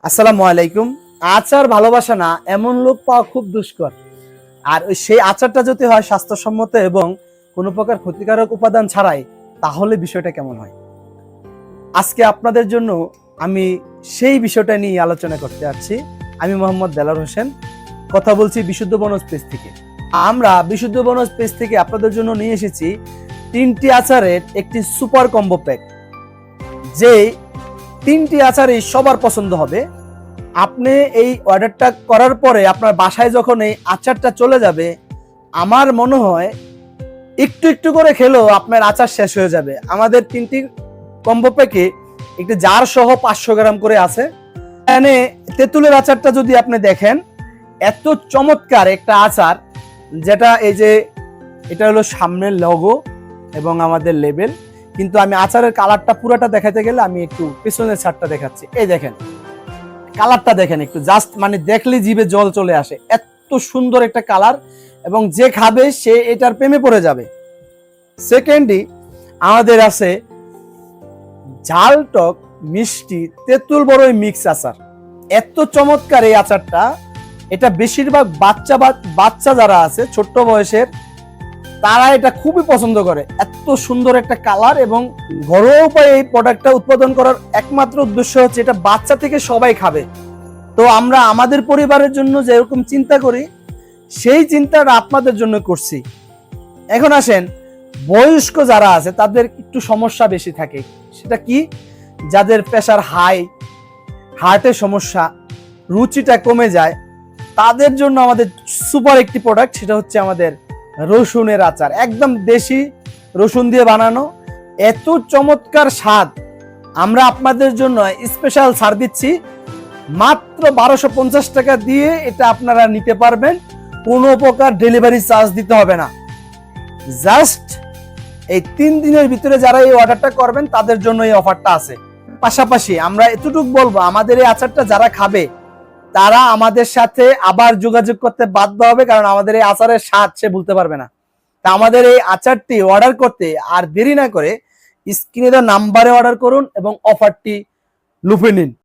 আসসালামু আলাইকুম। আচার ভালোবাসা না এমন লোক পাওয়া খুব দুষ্কর। আর সেই আচারটা যদি হয় স্বাস্থ্যসম্মত এবং কোনো প্রকার ক্ষতিকারক উপাদান ছাড়াই, তাহলে বিষয়টা কেমন হয়। আজকে আপনাদের জন্য আমি সেই বিষয়টা নিয়ে আলোচনা করতে যাচ্ছি। আমি মোহাম্মদ দেলার হোসেন, কথা বলছি বিশুদ্ধ বনজ পেজ থেকে। আমরা বিশুদ্ধ বনজ পেজ থেকে আপনাদের জন্য নিয়ে এসেছি 3টি আচারের একটি সুপার কম্বো প্যাক, যে 3টি আচারই সবার পছন্দ হবে। আপনি এই অর্ডারটা করার পরে আপনার বাসায় যখন এই আচারটা চলে যাবে, আমার মনে হয় একটু একটু করে খেলেও আপনার আচার শেষ হয়ে যাবে। আমাদের 3টি কম্বো প্যাকে একটি জার সহ 500 গ্রাম করে আছে। এখানে তেঁতুলের আচারটা যদি আপনি দেখেন, এত চমৎকার একটা আচার, যেটা এই যে এটা হলো সামনের লোগো এবং আমাদের লেবেল, কিন্তু আমি আচারের কালারটা পুরাটা দেখাতে গেলে আমি একটু পেছনের ছাড়টা দেখাচ্ছি। এই দেখেন কালারটা, দেখেন একটু, জাস্ট মানে দেখলে জিভে জল চলে আসে, এত সুন্দর একটা কালার, এবং যে খাবে সে এটার প্রেমে পড়ে যাবে। সেকেন্ডলি আমাদের আছে ঝাল টক মিষ্টি তেঁতুল বড়ই মিক্স আচার। এত চমৎকার এই আচারটা, এটা বেশিরভাগ বাচ্চা যারা আছে ছোট্ট বয়সের, তারা এটা খুবই পছন্দ করে। এত সুন্দর একটা কালার, এবং ঘরোয়া উপায়ে এই প্রোডাক্টটা উৎপাদন করার একমাত্র উদ্দেশ্য হচ্ছে এটা বাচ্চা থেকে সবাই খাবে। তো আমরা আমাদের পরিবারের জন্য যেরকম চিন্তা করি, সেই চিন্তাটা আপনাদের জন্য করছি। এখন আসেন, বয়স্ক যারা আছে তাদের একটু সমস্যা বেশি থাকে। সেটা কি? যাদের প্রেশার হাই, হার্টের সমস্যা, রুচিটা কমে যায়, তাদের জন্য আমাদের সুপার একটি প্রোডাক্ট, সেটা হচ্ছে আমাদের রসুনের আচার। একদম দেশি রসুন দিয়ে বানানো, এত চমৎকার স্বাদ। আমরা আপনাদের জন্য স্পেশাল ছাড় দিচ্ছি, মাত্র 1250 টাকা দিয়ে এটা আপনারা নিতে পারবেন। কোনো প্রকার ডেলিভারি চার্জ দিতে হবে না। জাস্ট এই 3 দিনের ভিতরে যারা এই অর্ডারটা করবেন তাদের জন্য এই অফারটা আছে। পাশাপাশি আমরা এতটুকু বলবো, আমাদের এই আচারটা যারা খাবে তারা আমাদের সাথে আবার যোগাযোগ করতে বাধ্য হবে, কারণ আমাদের এই আচারের স্বাদ সে ভুলতে পারবে না। তা আমাদের এই আচারটি অর্ডার করতে আর দেরি না করে স্ক্রিনে দেওয়া নাম্বারে অর্ডার করুন এবং অফারটি লুফে নিন।